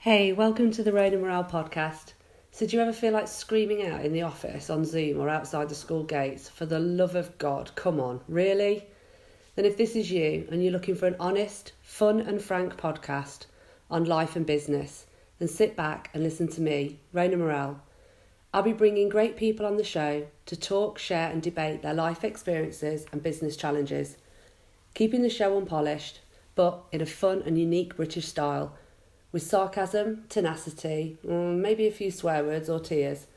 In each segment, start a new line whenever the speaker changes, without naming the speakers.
Hey, welcome to the Rain and Morale podcast. So, do you ever feel like screaming out in the office, on Zoom, or outside the school gates? For the love of God, come on, really? Then, if this is you and you're looking for an honest, fun, and frank podcast on life and business, then sit back and listen to me, Rain and Morale. I'll be bringing great people on the show to talk, share, and debate their life experiences and business challenges, keeping the show unpolished, but in a fun and unique British style, with sarcasm, tenacity, maybe a few swear words or tears.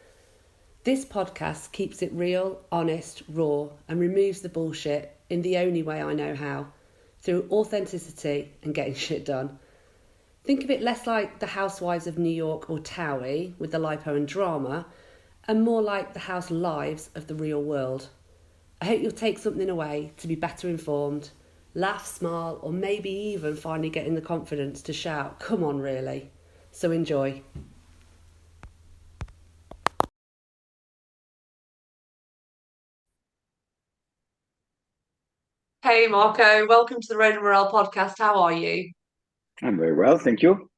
This podcast keeps it real, honest, raw, and removes the bullshit in the only way I know how, through authenticity and getting shit done. Think of it less like the Housewives of New York or Towie with the lipo and drama, and more like the house lives of the real world. I hope you'll take something away to be better informed, laugh, smile, or maybe even finally getting the confidence to shout, come on, really. So enjoy. Hey, Marco, welcome to the Road and Morale podcast. How are you?
I'm very well, thank you.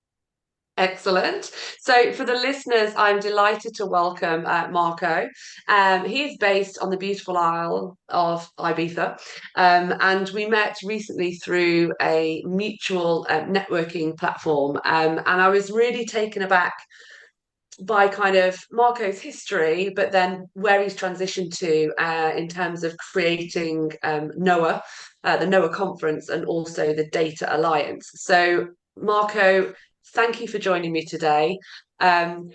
Excellent. So, for the listeners, I'm delighted to welcome Marco. He's based on the beautiful Isle of Ibiza, and we met recently through a mutual networking platform. And I was really taken aback by kind of Marco's history, but then where he's transitioned to in terms of creating NOAA, the NOAA conference, and also the Data Alliance. So, Marco, thank you for joining me today. Um,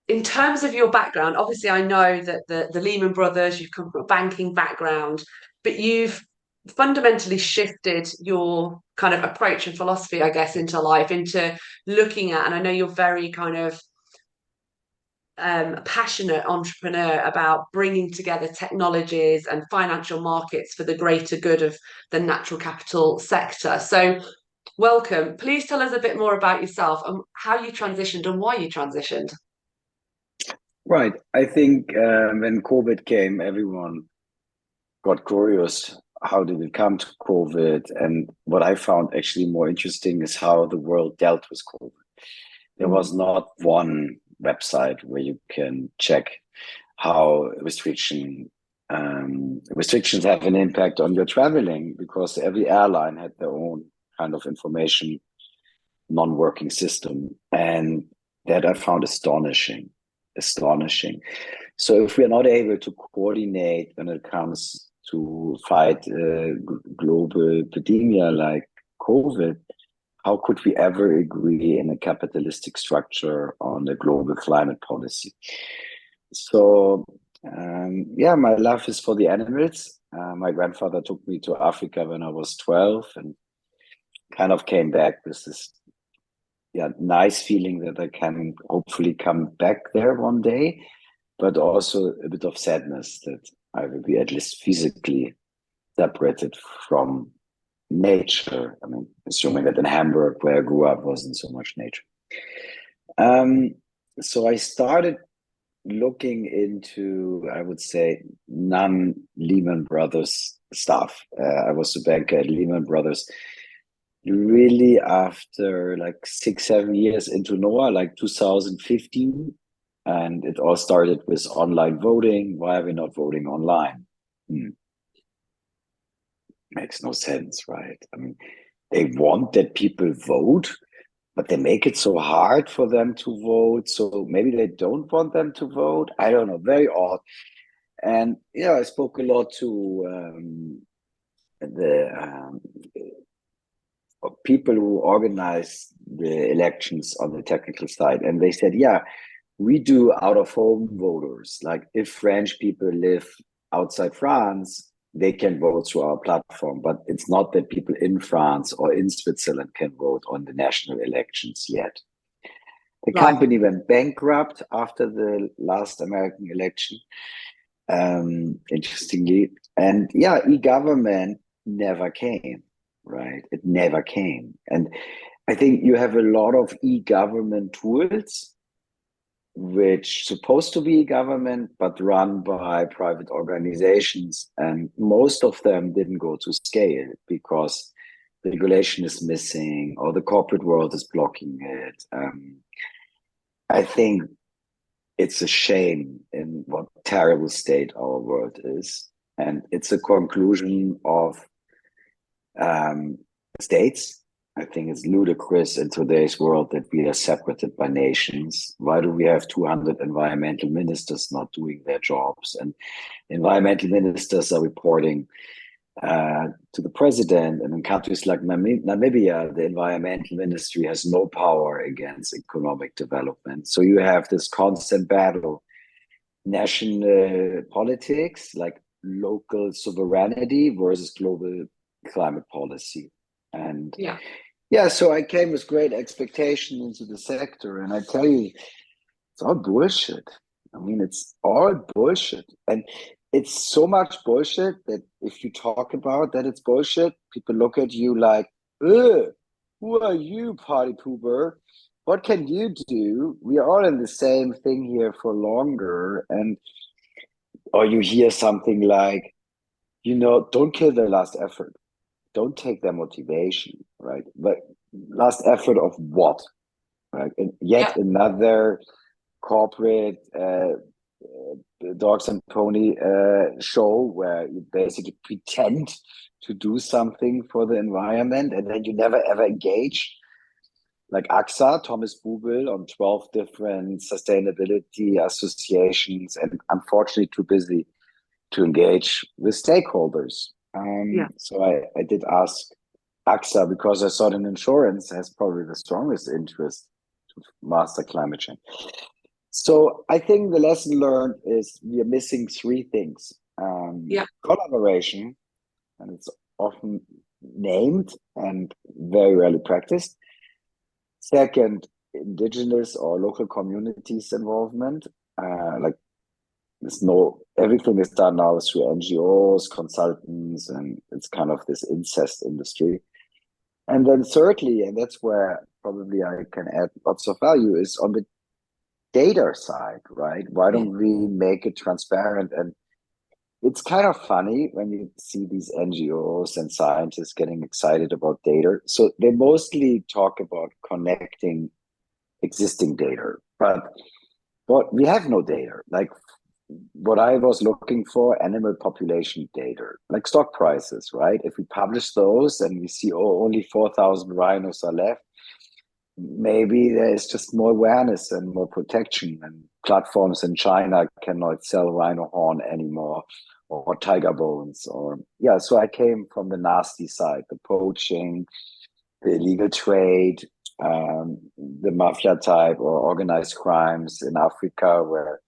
in terms of your background, obviously, I know that the Lehman Brothers, you've come from a banking background, but you've fundamentally shifted your kind of approach and philosophy, I guess, into life, into looking at, and I know you're very kind of passionate entrepreneur about bringing together technologies and financial markets for the greater good of the natural capital sector. So, welcome. Please tell us a bit more about yourself and how you transitioned and why you transitioned.
Right. I think when COVID came, everyone got curious. How did it come to COVID? And what I found actually more interesting is how the world dealt with COVID. There was not one website where you can check how restrictions have an impact on your traveling, because every airline had their own kind of information non-working system, and that I found astonishing. So if we're not able to coordinate when it comes to fight global epidemia like COVID, how could we ever agree in a capitalistic structure on a global climate policy? So yeah, my love is for the animals. My grandfather took me to Africa when I was 12 and kind of came back with this nice feeling that I can hopefully come back there one day, but also a bit of sadness that I will be at least physically separated from nature. I mean, assuming that in Hamburg, where I grew up, wasn't so much nature. Um, so I started looking into, I would say, non-Lehman Brothers stuff. I was a banker at Lehman Brothers really after like 6 7 years into NOAA, like 2015. And it all started with online voting. Why are we not voting online? Makes no sense, right? I mean, they want that people vote, but they make it so hard for them to vote. So maybe they don't want them to vote. I don't know, very odd. And yeah, I spoke a lot to the people who organize the elections on the technical side, and they said, yeah, we do out of home voters. Like if French people live outside France, they can vote through our platform, but it's not that people in France or in Switzerland can vote on the national elections yet. The
Right.
company went bankrupt after the last American election, interestingly. And yeah, e-government never came, right? It never came. And I think you have a lot of e-government tools which supposed to be government but run by private organizations, and most of them didn't go to scale because regulation is missing, or the corporate world is blocking it. I think it's a shame in what terrible state our world is. And it's a conclusion of states. I think it's ludicrous in today's world that we are separated by nations. Why do we have 200 environmental ministers not doing their jobs? And environmental ministers are reporting to the president. And in countries like Namibia, the environmental ministry has no power against economic development. So you have this constant battle, national politics, like local sovereignty versus global climate policy. And so I came with great expectation into the sector, and I tell you, it's all bullshit. I mean, it's all bullshit. And it's so much bullshit that if you talk about that it's bullshit, people look at you like, ugh, who are you, party pooper? What can you do? We are all in the same thing here for longer. And or you hear something like, don't kill their last effort. Don't take their motivation, right? But last effort of what? Right? And yet another corporate dogs and pony show where you basically pretend to do something for the environment and then you never ever engage. Like AXA, Thomas Bubel on 12 different sustainability associations, and unfortunately too busy to engage with stakeholders. So I did ask AXA, because I thought an insurance has probably the strongest interest to master climate change. So I think the lesson learned is we are missing three things. Collaboration, and it's often named and very rarely practiced. Second, indigenous or local communities involvement. Everything is done now through NGOs, consultants, and it's kind of this incest industry. And then thirdly, and that's where probably I can add lots of value, is on the data side, right? Why don't we make it transparent? And it's kind of funny when you see these NGOs and scientists getting excited about data. So they mostly talk about connecting existing data, but we have no data. Like what I was looking for, animal population data, like stock prices, right? If we publish those and we see, only 4,000 rhinos are left, maybe there's just more awareness and more protection, and platforms in China cannot sell rhino horn anymore, or tiger bones, so I came from the nasty side, the poaching, the illegal trade, the mafia type or organized crimes in Africa, where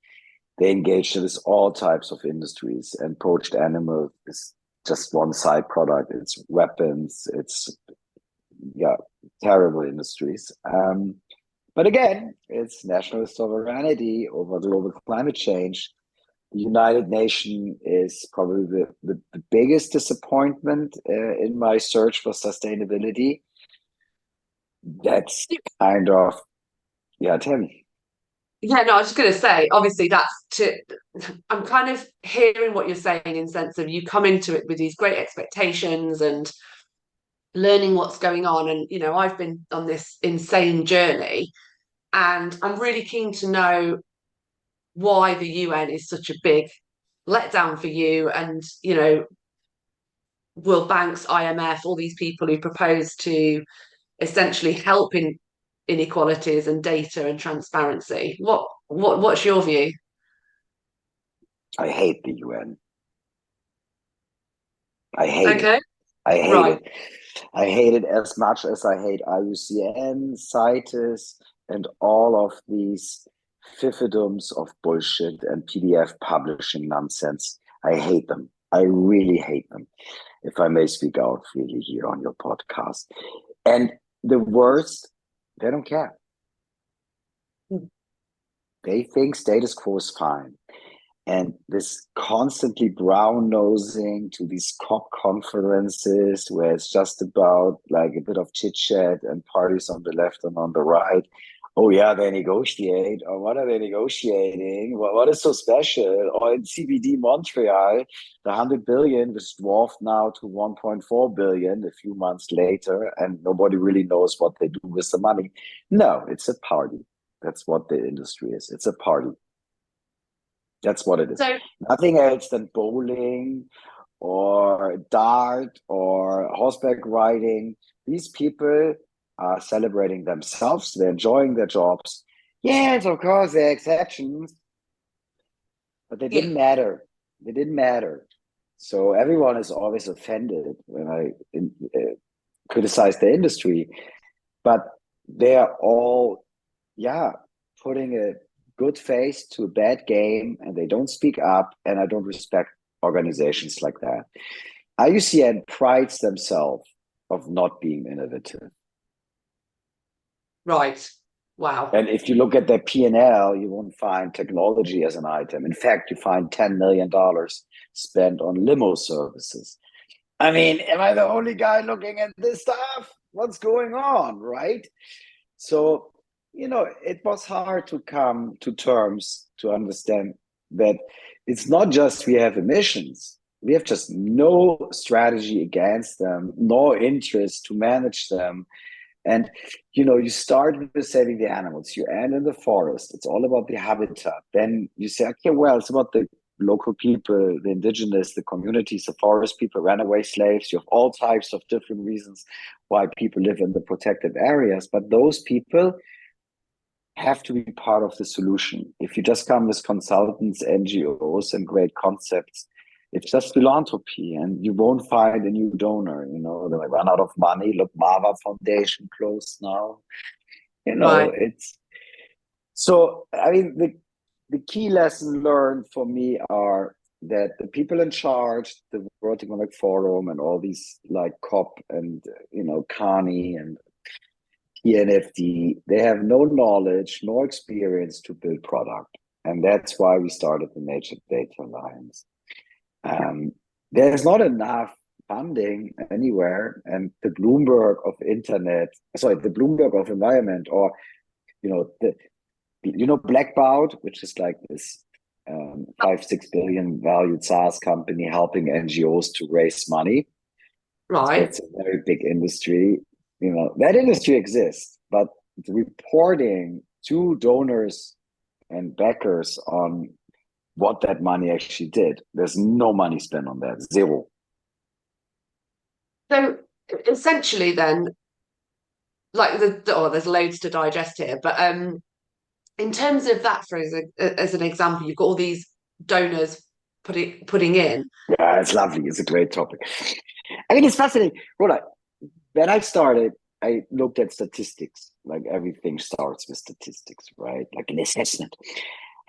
they engage with all types of industries, and poached animal is just one side product. It's weapons, it's terrible industries. But again, it's national sovereignty over global climate change. The United Nations is probably the biggest disappointment in my search for sustainability. That's kind of, tell me.
Yeah, no, I was just going to say, obviously, I'm kind of hearing what you're saying in sense of you come into it with these great expectations and learning what's going on. And, I've been on this insane journey, and I'm really keen to know why the UN is such a big letdown for you, and World Bank's, IMF, all these people who propose to essentially help in inequalities and data and transparency. What's your view?
I hate the UN. I hate
it.
I hate it. I hate it as much as I hate IUCN, CITES, and all of these fiefdoms of bullshit and PDF publishing nonsense. I hate them. I really hate them, if I may speak out freely here on your podcast. And the worst, they don't care. They think status quo is fine. And this constantly brown nosing to these COP conferences where it's just about like a bit of chit chat and parties on the left and on the right. Oh yeah, they negotiate. Or what are they negotiating? What is so special? Or in CBD Montreal, the 100 billion was dwarfed now to 1.4 billion a few months later, and nobody really knows what they do with the money. No, it's a party. That's what the industry is. It's a party. That's what it is.
So
Nothing else than bowling or dart or horseback riding. These people are celebrating themselves. They're enjoying their jobs. Yes, of course, there are exceptions, but they
yeah,
didn't matter. They didn't matter. So everyone is always offended when I criticize the industry, but they are all, yeah, putting a good face to a bad game, and they don't speak up. And I don't respect organizations like that. IUCN prides themselves of not being innovative.
right. Wow.
And if you look at their P&L, you won't find technology as an item. In fact, you find $10 million spent on limo services. I mean, am I the only guy looking at this stuff? What's going on, right? So, it was hard to come to terms to understand that it's not just we have emissions, we have just no strategy against them, no interest to manage them. And, you start with saving the animals, you end in the forest, it's all about the habitat. Then you say, okay, well, it's about the local people, the indigenous, the communities, the forest people, runaway slaves. You have all types of different reasons why people live in the protected areas. But those people have to be part of the solution. If you just come with consultants, NGOs, and great concepts, it's just philanthropy, and you won't find a new donor. They run out of money. Look, Mava Foundation closed now.
Right.
It's so. I mean, the key lesson learned for me are that the people in charge, the World Economic Forum, and all these like COP and Carney and ENFD, they have no knowledge, no experience to build product. And that's why we started the Nature Data Alliance. There's not enough funding anywhere. And the Bloomberg of the Bloomberg of environment, or, Blackbaud, which is like this 5-6 billion valued SaaS company helping NGOs to raise money. So
Right.
it's a very big industry. That industry exists, but the reporting to donors and backers on what that money actually did, there's no money spent on that. Zero.
So essentially, then, like there's loads to digest here, but in terms of that, for as an example, you've got all these donors putting in.
Yeah, it's lovely. It's a great topic. I mean, it's fascinating. Roland, when I started, I looked at statistics. Like everything starts with statistics, right? Like an assessment.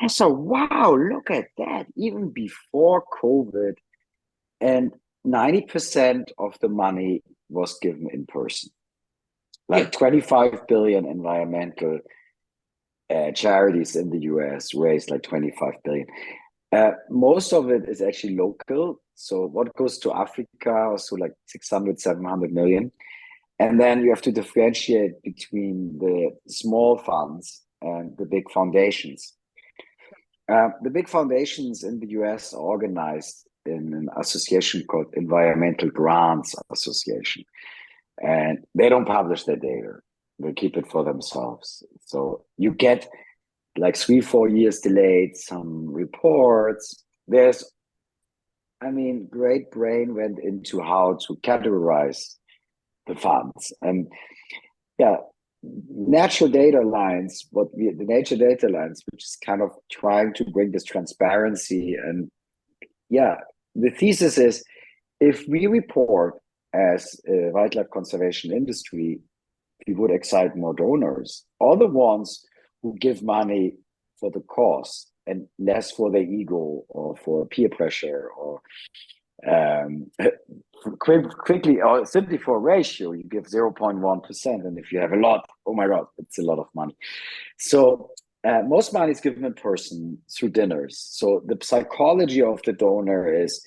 And so, wow, look at that. Even before COVID, and 90% of the money was given in person.
Yeah.
Like 25 billion environmental charities in the US raised like 25 billion. Most of it is actually local. So what goes to Africa, also like 600, 700 million. And then you have to differentiate between the small funds and the big foundations. The big foundations in the US are organized in an association called Environmental Grants Association. And they don't publish their data. They keep it for themselves. So you get like 3-4 years delayed, some reports. Great brain went into how to categorize the funds. And yeah, natural data lines, the nature data lines, which is kind of trying to bring this transparency. And yeah, the thesis is if we report as a wildlife conservation industry, we would excite more donors. All the ones who give money for the cause and less for their ego or for peer pressure or quickly or simply for a ratio, you give 0.1%. And if you have a lot, oh my God, it's a lot of money. So most money is given in person through dinners. So the psychology of the donor is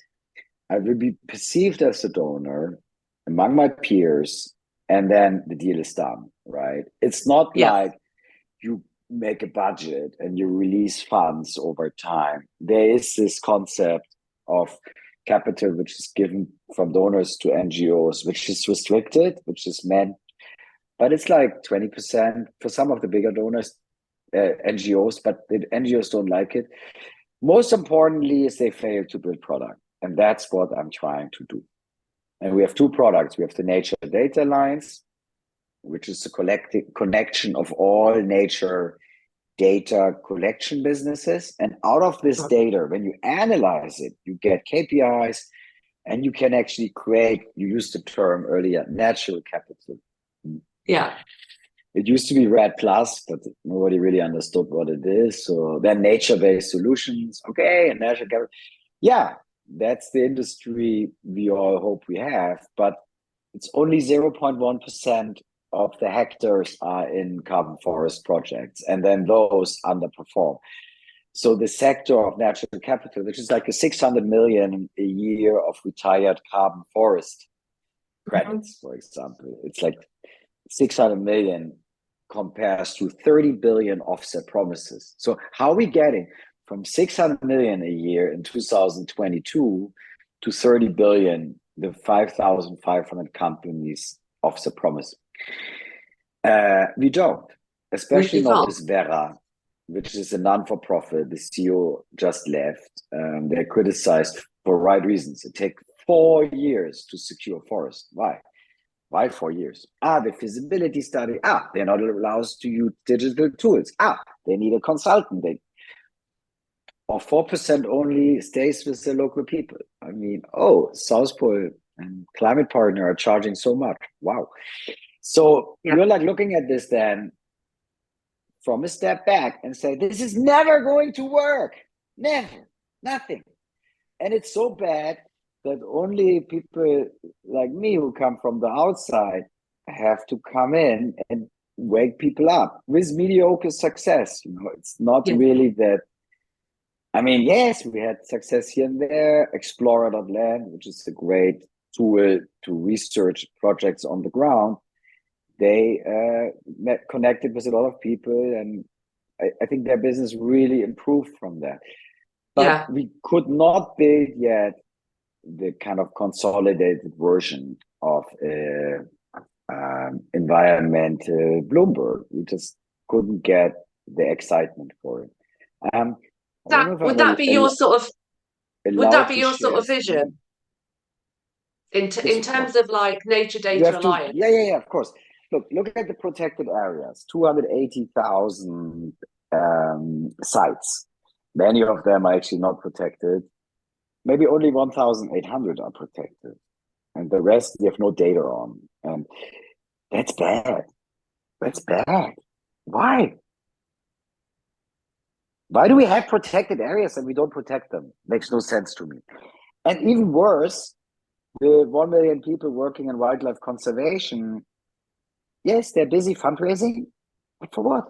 I will be perceived as a donor among my peers, and then the deal is done, right? It's not
Yeah.
like you make a budget and you release funds over time. There is this concept of capital which is given from donors to NGOs, which is restricted, which is meant, but it's like 20% for some of the bigger donors, NGOs, but the NGOs don't like it. Most importantly is they fail to build product. And that's what I'm trying to do. And we have two products. We have the Nature Data Alliance, which is the collective connection of all nature data collection businesses. And out of this data, when you analyze it, you get KPIs and you can actually create, you used the term earlier, natural capital.
Yeah.
It used to be RED Plus, but nobody really understood what it is. So then nature-based solutions, okay, and natural capital. Yeah, that's the industry we all hope we have, but it's only 0.1% of the hectares are in carbon forest projects, and then those underperform. So the sector of natural capital, which is like a 600 million a year of retired carbon forest credits, for example, it's like 600 million compares to 30 billion offset promises. So how are we getting from 600 million a year in 2022 to 30 billion, the 5,500 companies offset promise? We don't, especially not with Vera, which is a non-for-profit. The CEO just left. They're criticized for right reasons. It takes 4 years to secure forest. Why? Why 4 years? The feasibility study. They're not allowed to use digital tools. They need a consultant. Or 4% only stays with the local people. I mean, South Pole and Climate Partner are charging so much. Wow. So you're like looking at this then from a step back and say, this is never going to work. Never. Nothing. And it's so bad that only people like me who come from the outside have to come in and wake people up with mediocre success. You know, it's not really that. I mean, yes, we had success here and there. Explorer.land, which is a great tool to research projects on the ground. They connected with a lot of people, and I think their business really improved from that. But we could not build yet the kind of consolidated version of environmental Bloomberg. We just couldn't get the excitement for it.
Would that be your sort of vision in terms of like Nature Data Alliance?
Yeah, of course. Look at the protected areas, 280,000 sites. Many of them are actually not protected. Maybe only 1,800 are protected. And the rest we have no data on. And that's bad. That's bad. Why? Why do we have protected areas and we don't protect them? Makes no sense to me. And even worse, the 1 million people working in wildlife conservation, yes, they're busy fundraising, but for what?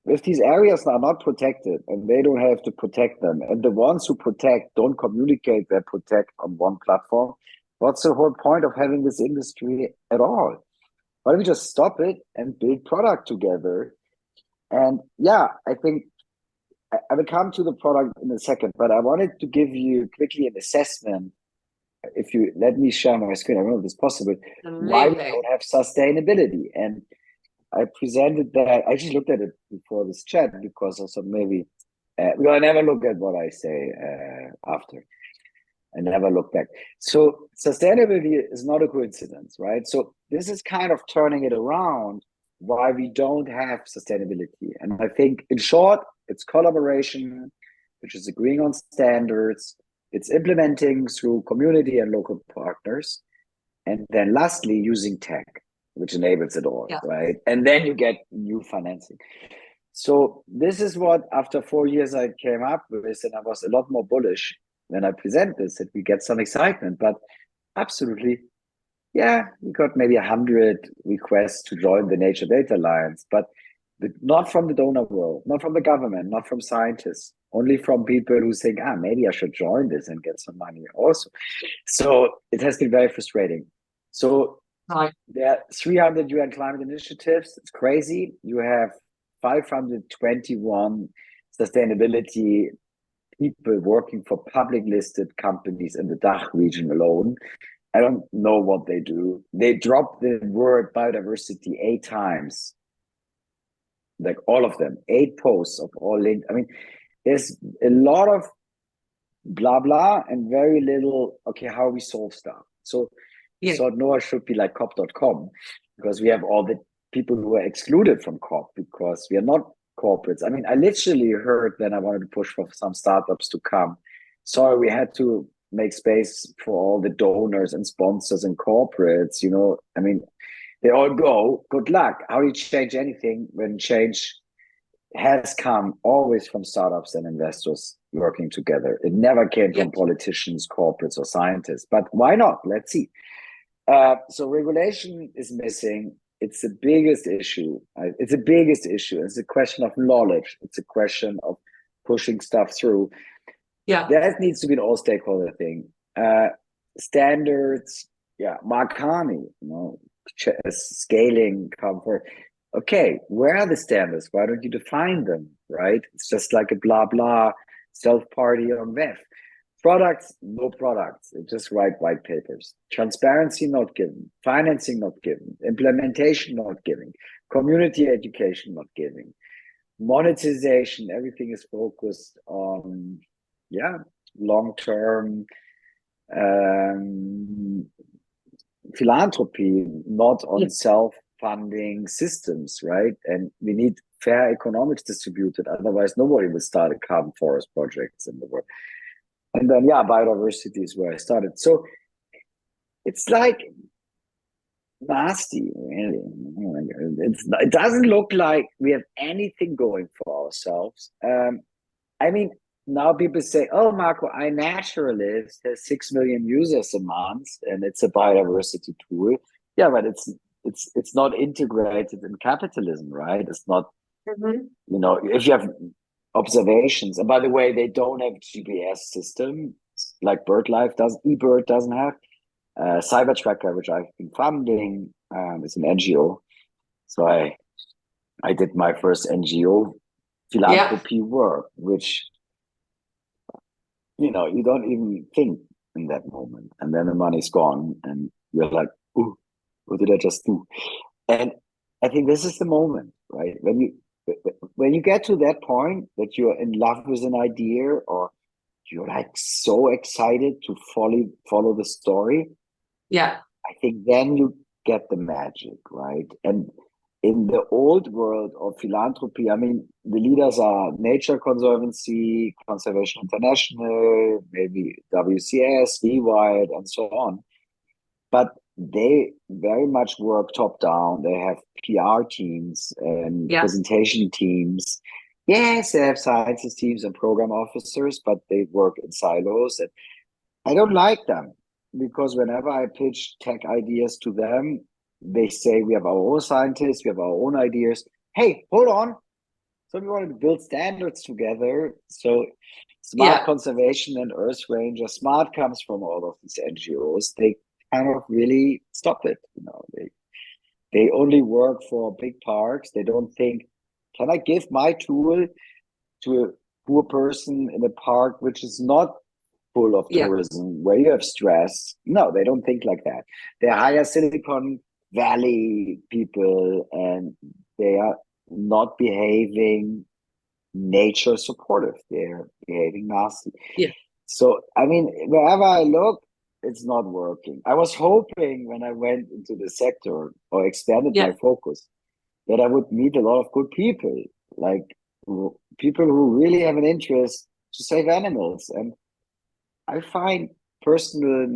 If these areas are not protected and they don't have to protect them, and the ones who protect don't communicate their protect on one platform, what's the whole point of having this industry at all? Why don't we just stop it and build product together? And I think I will come to the product in a second, but I wanted to give you quickly an assessment. If you let me share my screen, I don't know if it's possible. Why we don't have sustainability. And I presented that. I just looked at it before this chat because I thought maybe, I never look at what I say after. I never look back. So sustainability is not a coincidence, right? So this is kind of turning it around why we don't have sustainability. And I think in short, it's collaboration, which is agreeing on standards. It's implementing through community and local partners. And then lastly, using tech, which enables it all, right? And then you get new financing. So this is what, after 4 years, I came up with, and I was a lot more bullish when I present this, that we get some excitement. But absolutely, we got maybe 100 requests to join the Nature Data Alliance, but not from the donor world, not from the government, not from scientists, only from people who think, maybe I should join this and get some money also. So it has been very frustrating. So
Right.
There are 300 UN climate initiatives. It's crazy. You have 521 sustainability people working for public listed companies in the DACH region alone. I don't know what they do. They drop the word biodiversity 8 times, like all of them, 8 posts of all linked. I mean, there's a lot of blah blah and very little. Okay, how we solve stuff. So
Yeah.
thought Noah should be like COP.com, because we have all the people who are excluded from COP because we are not corporates. I mean, I literally heard when I wanted to push for some startups to come. Sorry, we had to make space for all the donors and sponsors and corporates. You know, I mean, they all go. Good luck. How do you change anything when change has come always from startups and investors working together? It never came from politicians, corporates, or scientists. But why not? Let's see. So regulation is missing. It's the biggest issue. It's the biggest issue. It's a question of knowledge. It's a question of pushing stuff through.
Yeah.
That needs to be an all stakeholder thing. Standards. Yeah. Mark Carney, you know, scaling comfort. Okay, where are the standards? Why don't you define them? Right? It's just like a blah blah self party on WEF. Products, no products. Just write white papers. Transparency not given. Financing not given. Implementation not given. Community education not given. Monetization, everything is focused on, long-term philanthropy, not on self-funding systems, right? And we need fair economics distributed. Otherwise, nobody will start a carbon forest projects in the world. And then, biodiversity is where I started. So it's like nasty, really. It doesn't look like we have anything going for ourselves. I mean, now people say, "Oh, Marco, iNaturalist has 6 million users a month, and it's a biodiversity tool." Yeah, but it's not integrated in capitalism, right? It's not. You know, if you have observations, and by the way, they don't have GPS system like BirdLife does. eBird doesn't have. Cyber Tracker, which I've been funding, is an NGO. So I did my first NGO philanthropy work, which, you know, you don't even think in that moment. And then the money's gone and you're like, ooh, what did I just do? And I think this is the moment, right? When you get to that point that you're in love with an idea, or you're like so excited to follow the story.
Yeah.
I think then you get the magic, right? And in the old world of philanthropy, I mean, the leaders are Nature Conservancy, Conservation International, maybe WCS, EWIDE, and so on. But they very much work top down. They have PR teams and presentation teams. Yes, they have sciences teams and program officers, but they work in silos. And I don't like them, because whenever I pitch tech ideas to them, they say we have our own scientists, we have our own ideas. Hey, hold on. So we wanted to build standards together. So Smart Conservation and Earth Ranger, Smart comes from all of these NGOs. They kind of really stop it. You know, they only work for big parks. They don't think, can I give my tool to a poor person in a park which is not full of tourism, where you have stress? No, they don't think like that. They hire Silicon Valley people, and they are not behaving nature supportive. They're behaving nasty. So, I mean, wherever I look, it's not working. I was hoping when I went into the sector or expanded my focus that I would meet a lot of good people, like people who really have an interest to save animals. And I find personal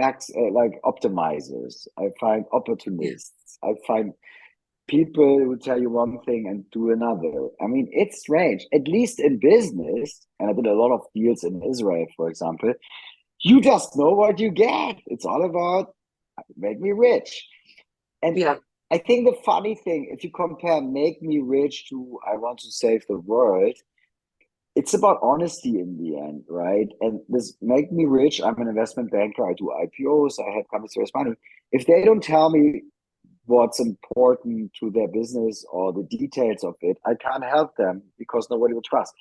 like optimizers. I find opportunists. I find people who tell you one thing and do another. I mean, it's strange. At least in business, and I did a lot of deals in Israel, for example, you just know what you get. It's all about make me rich. And I think the funny thing, if you compare make me rich to I want to save the world, it's about honesty in the end, right? And this make me rich. I'm an investment banker. I do IPOs. I have companies to raise money. If they don't tell me what's important to their business or the details of it, I can't help them because nobody will trust.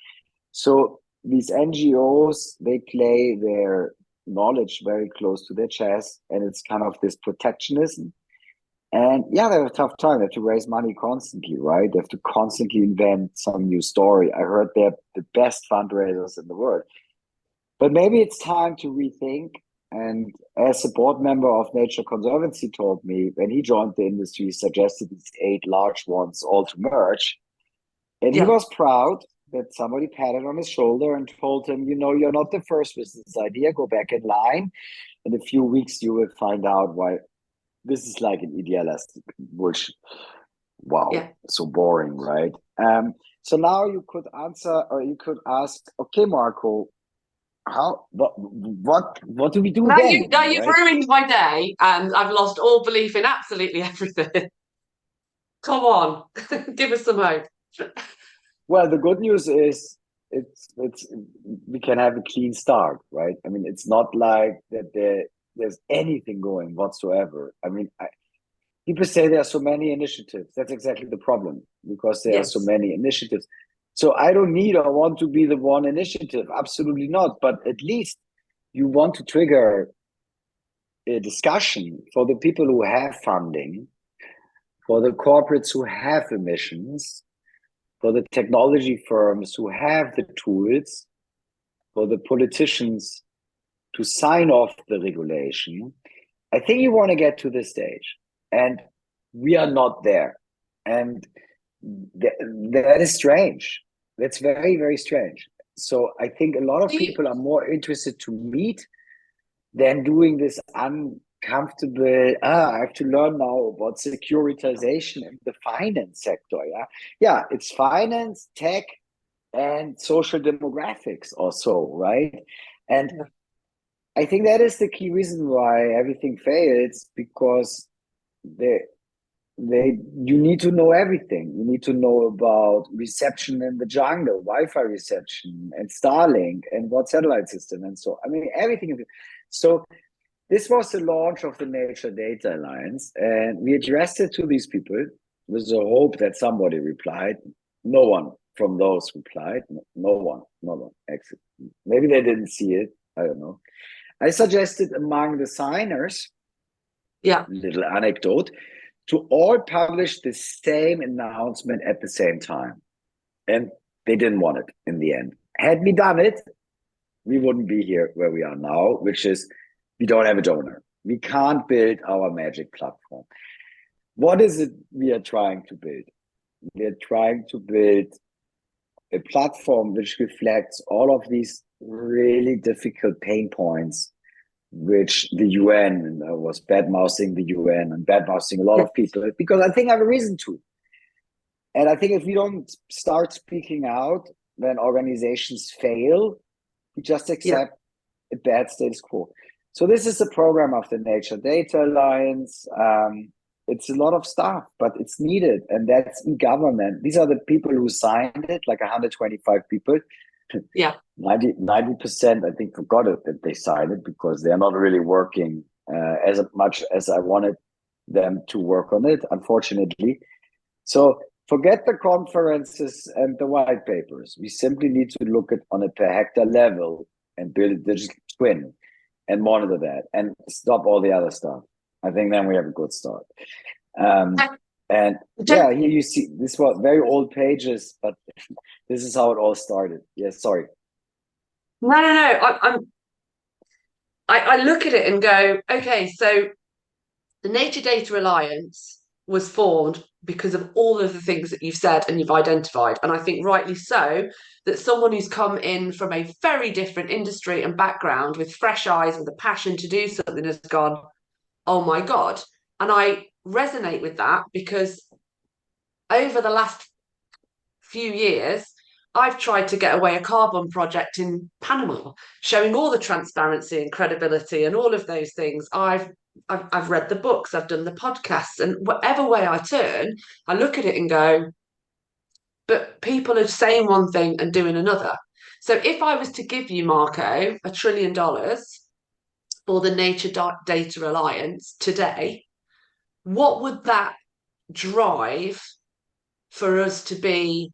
So these NGOs, they play their knowledge very close to their chest, and it's kind of this protectionism. And yeah, they have a tough time. They have to raise money constantly, right? They have to constantly invent some new story. I heard they're the best fundraisers in the world. But maybe it's time to rethink. And as a board member of Nature Conservancy told me, when he joined the industry, he suggested these 8 large ones all to merge. And he
Yeah.
was proud that somebody patted on his shoulder and told him, you know, you're not the first with this idea. Go back in line. In a few weeks, you will find out why this is like an idealistic bullshit. Wow,
Yeah.
so boring, right? So now you could answer, or you could ask, okay, Marco, what do we do again?
Now you've
Right?
ruined my day, and I've lost all belief in absolutely everything. Come on, give us some hope.
Well, the good news is it's we can have a clean start, right? I mean, it's not like that there's anything going whatsoever. I mean, people say there are so many initiatives. That's exactly the problem, because there are so
Yes.
many initiatives. So I don't need or want to be the one initiative. Absolutely not. But at least you want to trigger a discussion for the people who have funding, for the corporates who have emissions, for the technology firms who have the tools, for the politicians to sign off the regulation. I think you want to get to this stage, and we are not there. And that is strange. That's very, very strange. So I think a lot of people are more interested to meet than doing this uncomfortable, I have to learn now about securitization in the finance sector. Yeah, it's finance, tech, and social demographics or so, right? And I think that is the key reason why everything fails, because you need to know everything. You need to know about reception in the jungle, Wi-Fi reception, and Starlink, and what satellite system, and so I mean everything. So this was the launch of the Nature Data Alliance, and we addressed it to these people with the hope that somebody replied. No one from those replied. No one. No one. Actually, maybe they didn't see it. I don't know. I suggested among the signers,
Yeah.
little anecdote, to all publish the same announcement at the same time. And they didn't want it in the end. Had we done it, we wouldn't be here where we are now, which is we don't have a donor. We can't build our magic platform. What is it we are trying to build? We are trying to build a platform which reflects all of these really difficult pain points, which the UN was bad-mouthing the UN and bad-mouthing a lot of people, because I think I have a reason to. And I think if we don't start speaking out when organizations fail, we just accept a bad status quo. So this is the program of the Nature Data Alliance. It's a lot of stuff, but it's needed. And that's e-government. These are the people who signed it, like 125 people.
Yeah.
90%, I think, forgot it that they signed it, because they're not really working as much as I wanted them to work on it, unfortunately. So forget the conferences and the white papers. We simply need to look at on a per hectare level and build a digital twin and monitor that and stop all the other stuff. I think then we have a good start. And yeah, here you see, this was very old pages, but this is how it all started. Yes, sorry.
No. I look at it and go, okay, so the Nature Data Alliance was formed because of all of the things that you've said and you've identified. And I think rightly so, that someone who's come in from a very different industry and background with fresh eyes, with a passion to do something, has gone, oh my God. And I resonate with that, because over the last few years, I've tried to get away a carbon project in Panama, showing all the transparency and credibility and all of those things. I've read the books, I've done the podcasts, and whatever way I turn, I look at it and go, but people are saying one thing and doing another. So if I was to give you, Marco, $1 trillion for the Nature Data Alliance today, what would that drive for us to be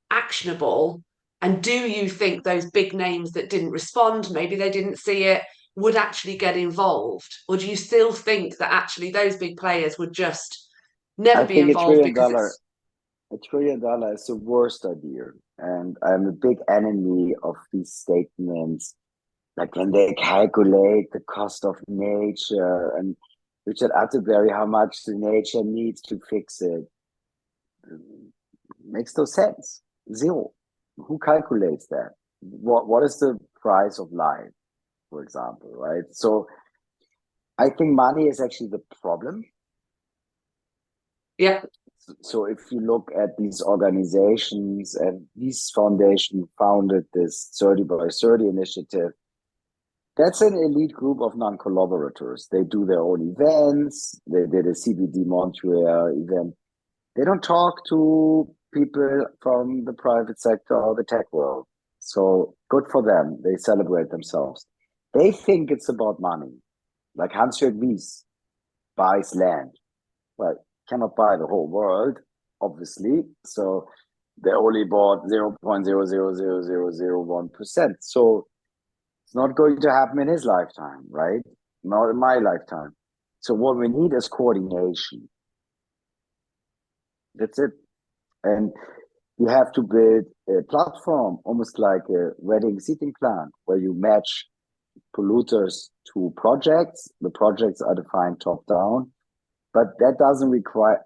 actionable? And do you think those big names that didn't respond, maybe they didn't see it, would actually get involved? Or do you still think that actually those big players would just never
I
be
think
involved because it's
$1 trillion is the worst idea. And I'm a big enemy of these statements, like when they calculate the cost of nature and Richard Atterbury, how much the nature needs to fix it. Makes no sense. Zero. Who calculates that? What is the price of life, for example, right? So I think money is actually the problem.
yeah.
So if you look at these organizations, and these foundation founded this 30 by 30 initiative, that's an elite group of non-collaborators. They do their own events. They did a CBD Montreal event. They don't talk to people from the private sector or the tech world. So good for them. They celebrate themselves. They think it's about money. Like Hans-Jörg Wyss buys land. Well, cannot buy the whole world, obviously. So they only bought 0.0000001%. So it's not going to happen in his lifetime, right? Not in my lifetime. So what we need is coordination. That's it. And you have to build a platform, almost like a wedding seating plan, where you match polluters to projects. The projects are defined top down, but that doesn't require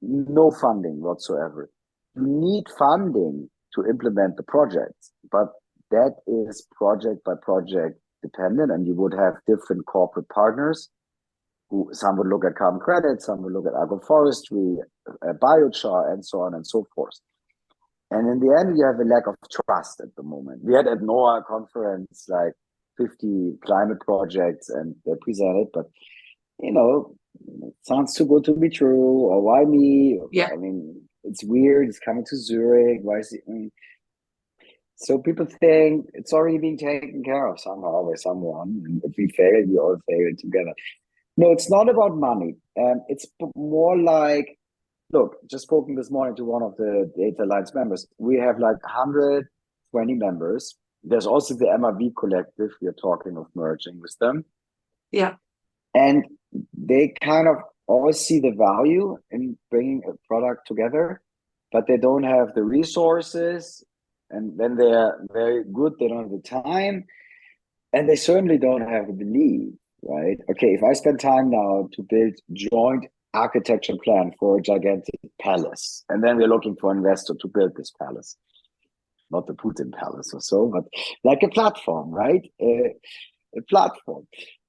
no funding whatsoever. You need funding to implement the projects, but that is project by project dependent, and you would have different corporate partners who some would look at carbon credits, some would look at agroforestry, biochar, and so on and so forth. And in the end, you have a lack of trust at the moment. We had at NOAA conference like 50 climate projects and they presented, but you know, it sounds too good to be true. Or why me?
Yeah.
I mean, it's weird. It's coming to Zurich. Why is it? So people think it's already being taken care of somehow by someone. And if we fail, we all fail together. No, it's not about money. It's more like, look, just spoken this morning to one of the Data Alliance members. We have like 120 members. There's also the MRV collective. We are talking of merging with them.
Yeah.
And they kind of all see the value in bringing a product together, but they don't have the resources. And when they are very good, they don't have the time. And they certainly don't have the belief, right? Okay, if I spend time now to build joint architecture plan for a gigantic palace, and then we're looking for an investor to build this palace, not the Putin palace or so, but like a platform, right? A platform.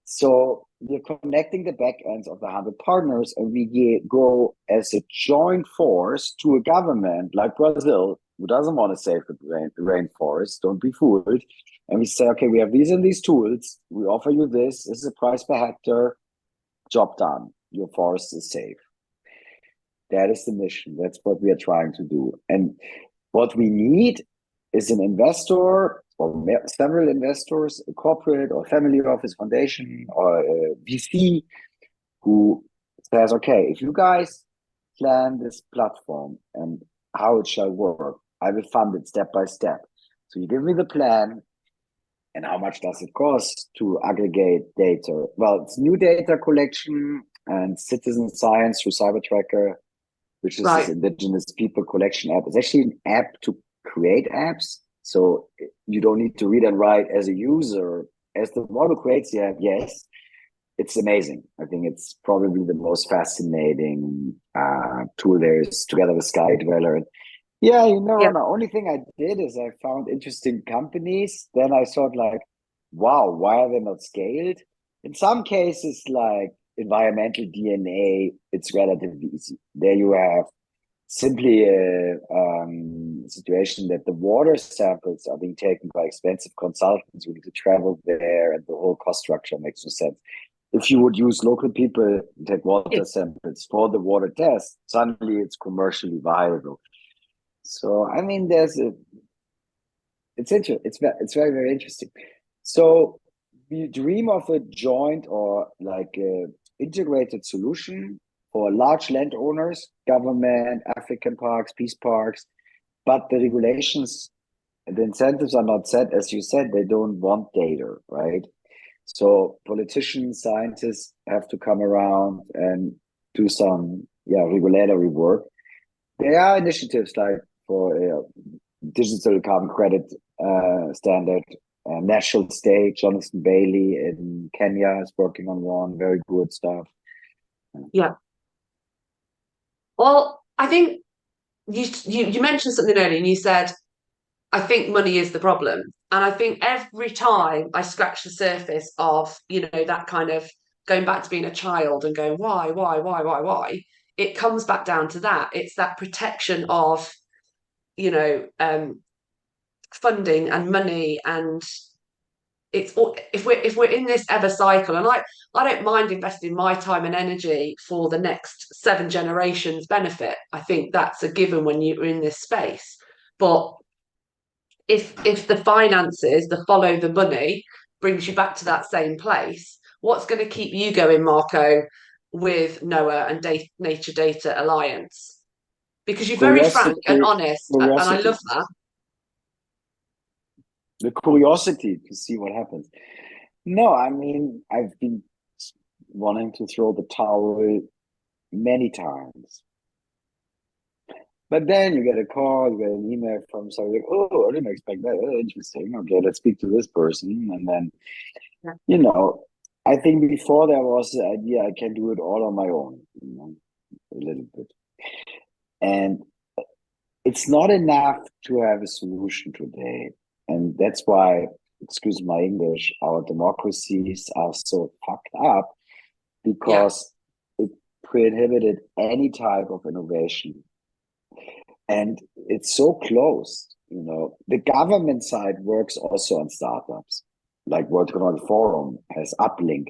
So we're connecting the back ends of the 100 partners, and we go as a joint force to a government like Brazil, who doesn't want to save the rainforest. Don't be fooled. And we say, okay, we have these and these tools. We offer you this. This is a price per hectare. Job done. Your forest is safe. That is the mission. That's what we are trying to do. And what we need is an investor or several investors, a corporate or family office foundation or a VC who says, okay, if you guys plan this platform and how it shall work, I will fund it step by step. So you give me the plan, and how much does it cost to aggregate data? Well, it's new data collection and citizen science through Cybertracker, which is this indigenous people collection app. It's actually an app to create apps. So you don't need to read and write as a user. As the model creates the app, yes, it's amazing. I think it's probably the most fascinating tool there is, together with Sky Dweller. Yeah, the only thing I did is I found interesting companies. Then I thought like, wow, why are they not scaled? In some cases, like environmental DNA, it's relatively easy. There you have simply a situation that the water samples are being taken by expensive consultants who need to travel there, and the whole cost structure makes no sense. If you would use local people to take water samples for the water test, suddenly it's commercially viable. So I mean, it's interesting. It's very, very interesting. So we dream of a joint or like a integrated solution for large landowners, government, African parks, peace parks, but the regulations, the incentives are not set. As you said, they don't want data, right? So politicians, scientists have to come around and do some regulatory work. There are initiatives like for digital carbon credit standard. National State, Jonathan Bailey in Kenya is working on one, very good stuff.
Yeah. Well, I think you mentioned something earlier, and you said, I think money is the problem. And I think every time I scratch the surface of, that kind of going back to being a child and going, why, it comes back down to that. It's that protection of, funding and money, and it's if we're in this ever cycle, and I don't mind investing my time and energy for the next 7 generations benefit. I think that's a given when you're in this space. But if the finances, the follow the money, brings you back to that same place, what's going to keep you going, Marco, with NOAA and Nature Data Alliance? Because you're very frank and honest, and I love that.
The curiosity to see what happens. No, I mean, I've been wanting to throw the towel many times. But then you get a call, you get an email from somebody, like, oh, I didn't expect that. Oh, interesting. Okay, let's speak to this person. And then, I think before there was the idea I can do it all on my own, a little bit. And it's not enough to have a solution today. And that's why, excuse my English, our democracies are so fucked up, because it prohibited any type of innovation. And it's so closed, The government side works also on startups, like World Economic Forum has Uplink.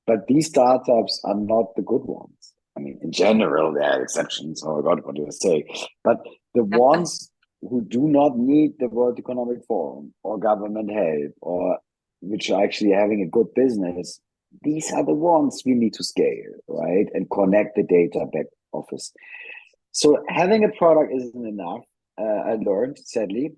But these startups are not the good ones. I mean, in general, there are exceptions. Oh, God, what do I say? But the ones who do not need the World Economic Forum or government help, or which are actually having a good business, these are the ones we need to scale, right? And connect the data back office. So having a product isn't enough. I learned, sadly.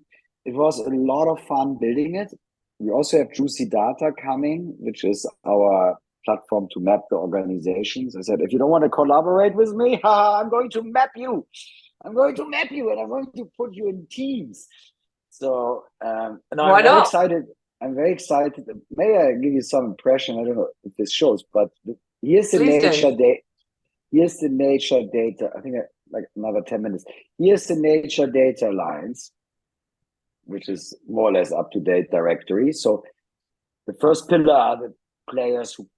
It was a lot of fun building it. We also have Juicy Data coming, which is our platform to map the organizations. I said, if you don't want to collaborate with me, I'm going to map you. I'm going to map you, and I'm going to put you in teams. So I'm very excited. I'm very excited. Maybe I give you some impression. I don't know if this shows, but here's the nature data. Here's the nature data. I think like another 10 minutes. Here's the Nature Data Alliance, which is more or less up-to-date directory. So the first pillar are the players who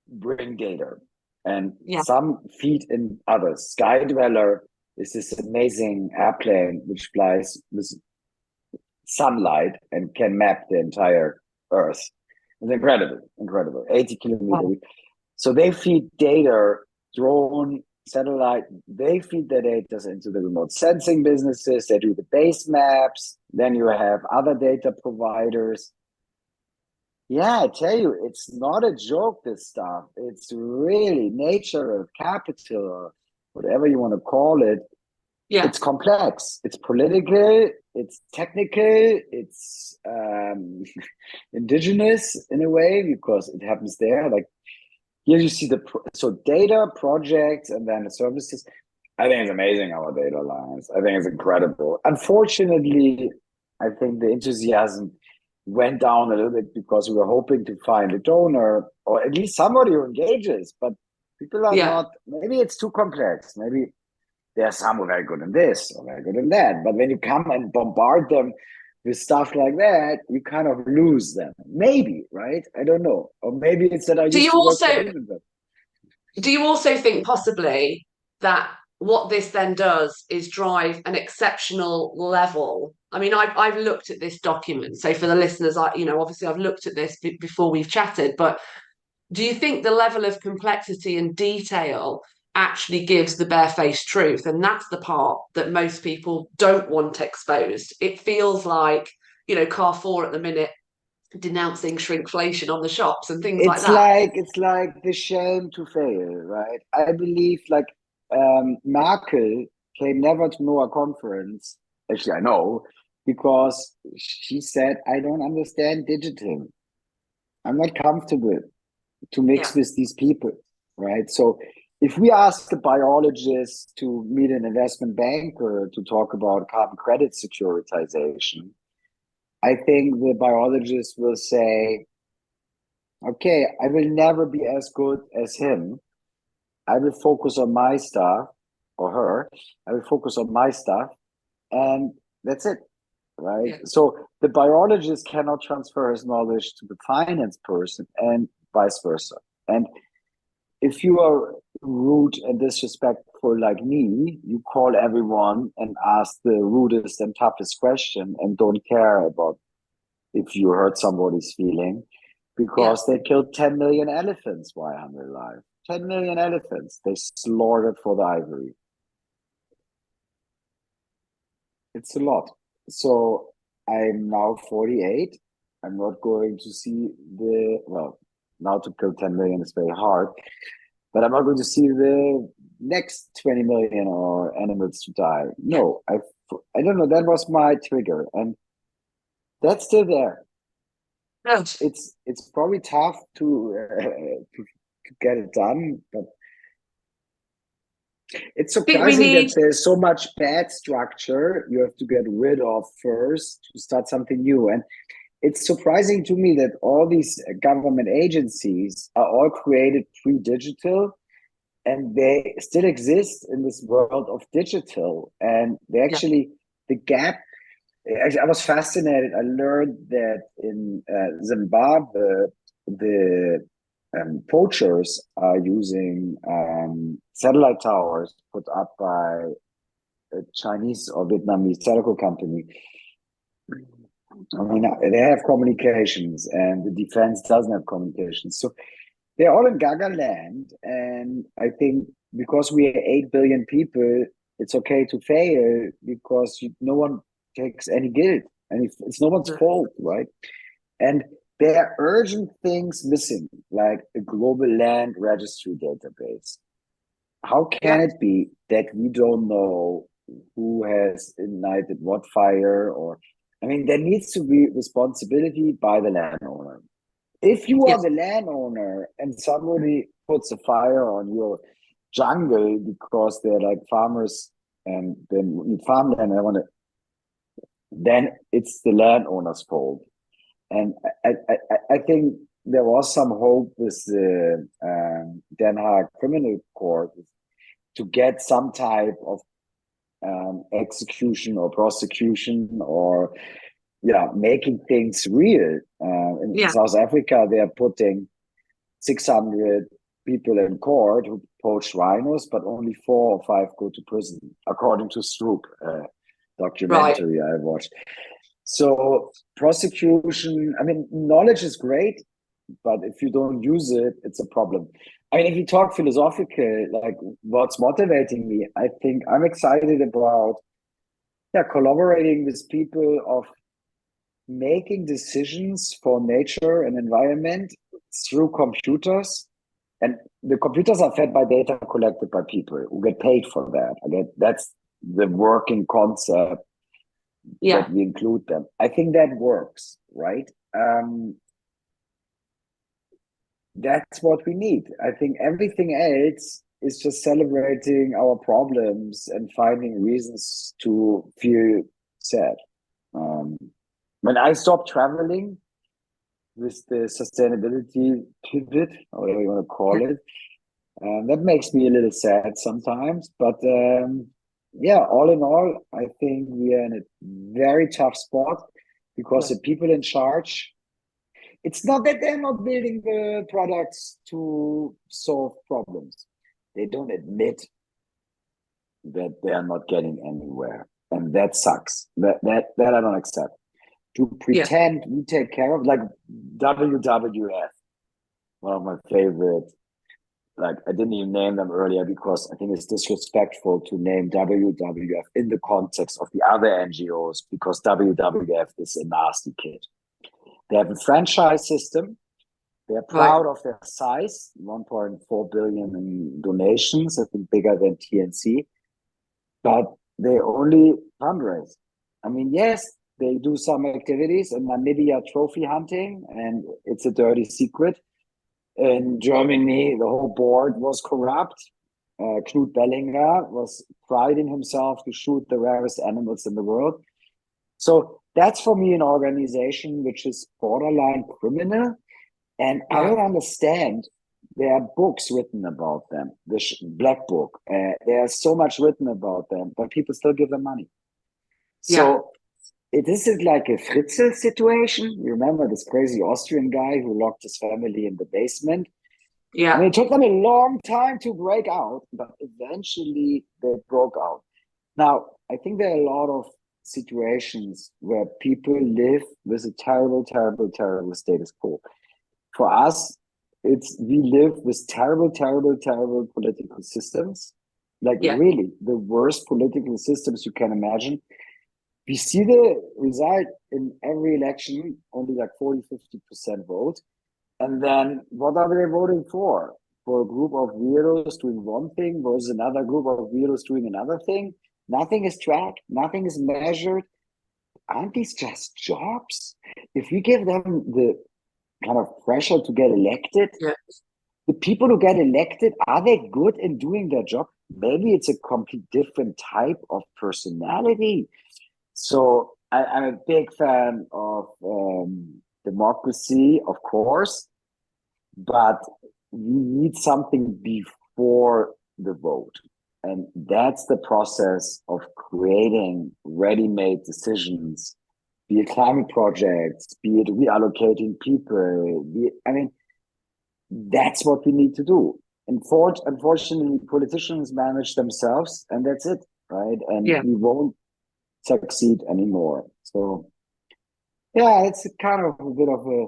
bring data, and some feed in others. Sky Dweller is this amazing airplane which flies with sunlight and can map the entire Earth. It's incredible. 80 kilometers. Wow. So they feed data, drone, satellite, they feed the data into the remote sensing businesses. They do the base maps. Then you have other data providers. Yeah, I tell you, it's not a joke, this stuff. It's really nature, capital, or whatever you want to call it. Yeah. It's complex. It's political. It's technical. It's indigenous in a way, because it happens there. Like here you see so data, projects, and then the services. I think it's amazing, our data alliance. I think it's incredible. Unfortunately, I think the enthusiasm went down a little bit because we were hoping to find a donor or at least somebody who engages, but people are not, maybe it's too complex. Maybe there are some who are very good in this or very good in that. But when you come and bombard them with stuff like that, you kind of lose them. Maybe, right? I don't know. Or maybe it's that I used to work for them.
Do you also think possibly that what this then does is drive an exceptional level? I mean, I've looked at this document. So for the listeners, obviously I've looked at this before we've chatted, but do you think the level of complexity and detail actually gives the barefaced truth? And that's the part that most people don't want exposed. It feels like, Carrefour at the minute denouncing shrinkflation on the shops and things like
It's
that.
like the shame to fail, right? I believe like Merkel came never to know a conference. Actually, I know because she said, "I don't understand digital. I'm not comfortable to mix with these people," right? So if we ask a biologist to meet an investment banker to talk about carbon credit securitization, I think the biologist will say, okay, I will never be as good as him. I will focus on my stuff, or her. I will focus on my stuff, and that's it, right?
Yeah.
So the biologist cannot transfer his knowledge to the finance person, and vice versa. And if you are rude and disrespectful like me, you call everyone and ask the rudest and toughest question and don't care about if you hurt somebody's feeling, because they killed 10 million elephants while I'm alive. 10 million elephants they slaughtered for the ivory. It's a lot. So I'm now 48. I'm not going to see now to kill 10 million is very hard, but I'm not going to see the next 20 million or animals to die. No, I don't know. That was my trigger, and that's still there.
No.
It's probably tough to get it done, but it's surprising that there's so much bad structure you have to get rid of first to start something new. And it's surprising to me that all these government agencies are all created pre-digital, and they still exist in this world of digital. And they actually, the gap, I was fascinated. I learned that in Zimbabwe, the poachers are using satellite towers put up by a Chinese or Vietnamese telecom company. I mean, they have communications, and the defense doesn't have communications. So they're all in Gaga land. And I think because we are 8 billion people, it's okay to fail because no one takes any guilt. And it's no one's fault, right? And there are urgent things missing, like a global land registry database. How can it be that we don't know who has ignited what fire? Or, I mean, there needs to be responsibility by the landowner. If you are the landowner and somebody puts a fire on your jungle because they're like farmers and then need farmland, then it's the landowner's fault. And I think there was some hope with the Den Haag Criminal Court to get some type of execution or prosecution or making things real. In South Africa, they're putting 600 people in court who poached rhinos, but only 4 or 5 go to prison, according to Stroop documentary I watched. So prosecution, I mean, knowledge is great, but if you don't use it, it's a problem. I mean, if you talk philosophical, like what's motivating me, I think I'm excited about collaborating with people of making decisions for nature and environment through computers. And the computers are fed by data collected by people who get paid for that. That's the working concept. That we include them. I think that works, right? That's what we need. I think everything else is just celebrating our problems and finding reasons to feel sad. When I stopped traveling with the sustainability pivot, or whatever you want to call it, that makes me a little sad sometimes. But all in all, I think we are in a very tough spot because the people in charge, it's not that they're not building the products to solve problems. They don't admit that they are not getting anywhere. And that sucks. That I don't accept. To pretend we take care of, like WWF, one of my favorite. Like, I didn't even name them earlier because I think it's disrespectful to name WWF in the context of the other NGOs, because WWF is a nasty kid. They have a franchise system. They're proud of their size, 1.4 billion in donations, I think bigger than TNC, but they only fundraise. I mean, yes, they do some activities in Namibia, trophy hunting, and it's a dirty secret. In Germany, the whole board was corrupt. Knut Bellinger was priding himself to shoot the rarest animals in the world. So that's for me an organization which is borderline criminal. And I don't understand. There are books written about them, the Black Book. There's so much written about them, but people still give them money. So this is like a Fritzl situation. You remember this crazy Austrian guy who locked his family in the basement?
Yeah.
I mean, it took them a long time to break out, but eventually they broke out. Now, I think there are a lot of situations where people live with a terrible, terrible, terrible status quo. For us, we live with terrible, terrible, terrible political systems. Like really the worst political systems you can imagine. We see the result in every election, only like 40, 50% vote. And then what are they voting for? For a group of weirdos doing one thing versus another group of weirdos doing another thing? Nothing is tracked. Nothing is measured. Aren't these just jobs? If we give them the kind of pressure to get elected, the people who get elected, are they good in doing their job? Maybe it's a complete different type of personality. So I'm a big fan of democracy, of course, but we need something before the vote. And that's the process of creating ready-made decisions, be it climate projects, be it reallocating people. That's what we need to do. Unfortunately, politicians manage themselves, and that's it, right? And we won't succeed anymore. So, it's kind of a bit of a.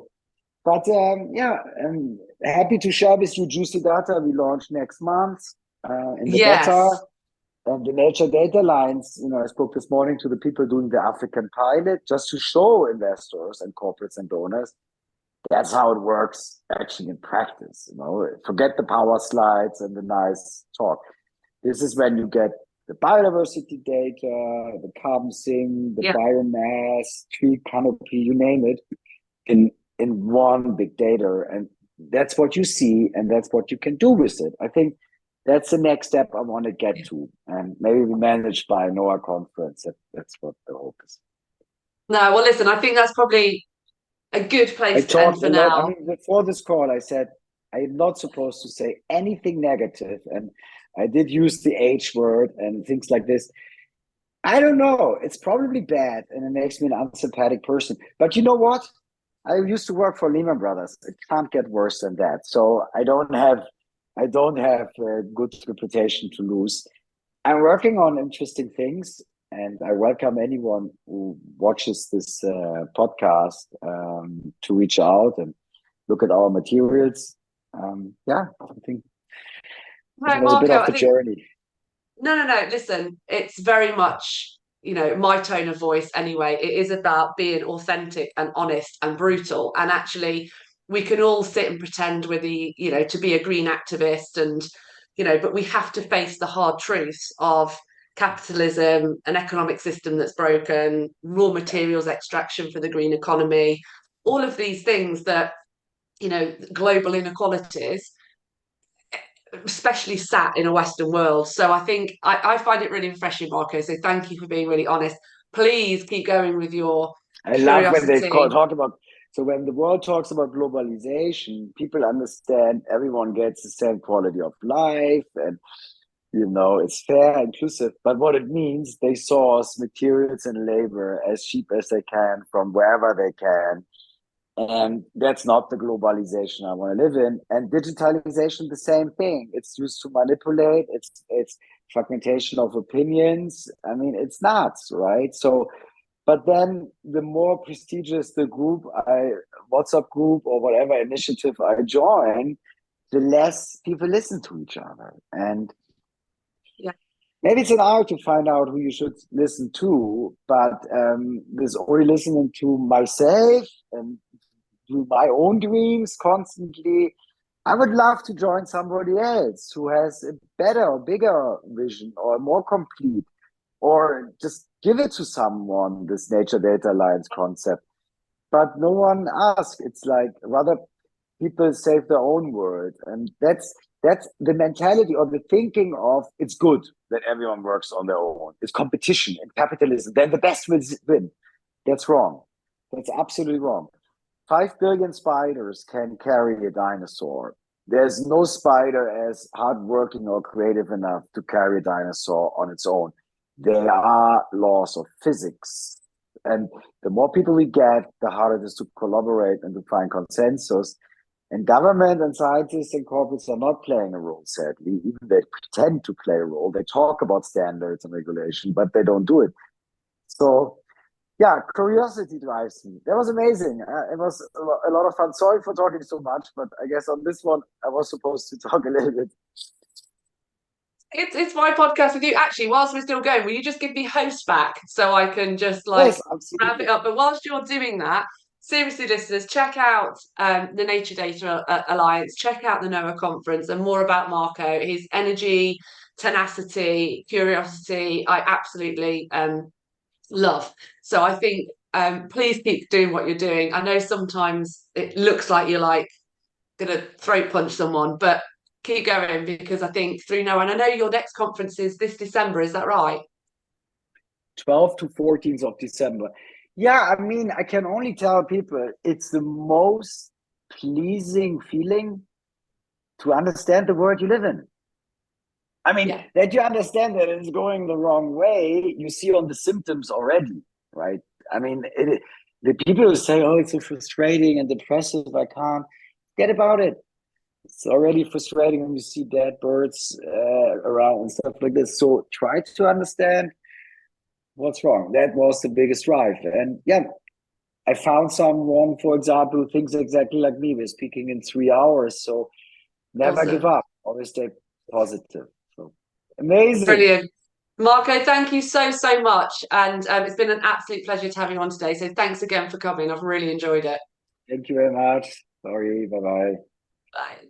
But I'm happy to share with you Juicy Data. We launch next month in the beta. And the nature data lines, I spoke this morning to the people doing the African pilot just to show investors and corporates and donors that's how it works actually in practice. Forget the power slides and the nice talk. This is when you get the biodiversity data, the carbon sink, the biomass, tree canopy, you name it, in one big data. And that's what you see, and that's what you can do with it. I think that's the next step I want to get to, and maybe we managed by a NOAA conference. That's what the hope is.
No, well, listen, I think that's probably a good place to end for now.
I mean, before this call, I said I'm not supposed to say anything negative, and I did use the H word and things like this. I don't know. It's probably bad, and it makes me an unsympathetic person. But you know what? I used to work for Lehman Brothers. It can't get worse than that. So I don't have a good reputation to lose. I'm working on interesting things, and I welcome anyone who watches this podcast to reach out and look at our materials. I think it was a bit of the journey.
No. Listen, it's very much, my tone of voice anyway. It is about being authentic and honest and brutal. And actually, we can all sit and pretend we're to be a green activist and, but we have to face the hard truths of capitalism, an economic system that's broken, raw materials extraction for the green economy, all of these things that, global inequalities, especially sat in a Western world. So I think I find it really refreshing, Marco. So thank you for being really honest. Please keep going with your curiosity.
Love when they talk about. So when the world talks about globalization, people understand everyone gets the same quality of life, and it's fair, inclusive. But what it means, they source materials and labor as cheap as they can from wherever they can. And that's not the globalization I want to live in. And digitalization, the same thing. It's used to manipulate. It's fragmentation of opinions. I mean, it's nuts, right? So, but then the more prestigious the group, WhatsApp group or whatever initiative I join, the less people listen to each other. And maybe it's an art to find out who you should listen to, but there's only listening to myself and fulfill my own dreams constantly. I would love to join somebody else who has a better or bigger vision or more complete, or just give it to someone, this nature data alliance concept. But no one asks. It's like rather people save their own world. And that's the mentality or the thinking of it's good that everyone works on their own. It's competition and capitalism. Then the best will win. That's wrong. That's absolutely wrong. 5 billion spiders can carry a dinosaur. There's no spider as hardworking or creative enough to carry a dinosaur on its own. There are laws of physics. And the more people we get, the harder it is to collaborate and to find consensus. And government and scientists and corporates are not playing a role, sadly. Even they pretend to play a role. They talk about standards and regulation, but they don't do it. So, yeah, curiosity drives me. That was amazing. It was a lot of fun. Sorry for talking so much, but I guess on this one, I was supposed to talk a little bit.
It's my podcast with you. Actually, whilst we're still going, will you just give me host back so I can just like
Yes,
wrap it
absolutely.
up? But whilst you're doing that, seriously, listeners, check out the Nature Data Alliance, check out the NOAA conference, and more about Marco, his energy, tenacity, curiosity. I absolutely love. So I think please keep doing what you're doing. I know sometimes it looks like you're like gonna throat punch someone, but keep going because I think through NOAA, and I know your next conference is this December, is that right?
12th to 14th of December. Yeah, I mean, I can only tell people it's the most pleasing feeling to understand the world you live in. I mean,
Yeah.
that you understand that it's going the wrong way, you see on the symptoms already, right? I mean, the people who say, oh, it's so frustrating and depressive, I can't, get about it. It's already frustrating when you see dead birds around and stuff like this. So try to understand what's wrong. That was the biggest drive. And yeah, I found someone, for example, who thinks exactly like me. We're speaking in 3 hours. So never give
Awesome.
up. Always stay positive. So amazing.
Brilliant. Marco, thank you so much. And it's been an absolute pleasure to have you on today. So thanks again for coming. I've really enjoyed it.
Thank you very much. Sorry. Bye bye.
Bye.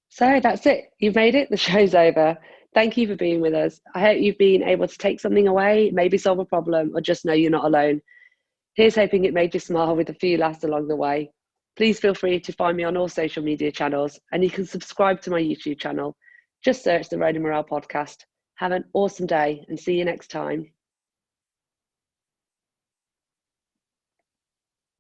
So that's it. You've made it. The show's over. Thank you for being with us. I hope you've been able to take something away, maybe solve a problem, or just know you're not alone. Here's hoping it made you smile with a few laughs along the way. Please feel free to find me on all social media channels, and you can subscribe to my YouTube channel. Just search the Road and Morale podcast. Have an awesome day and see you next time.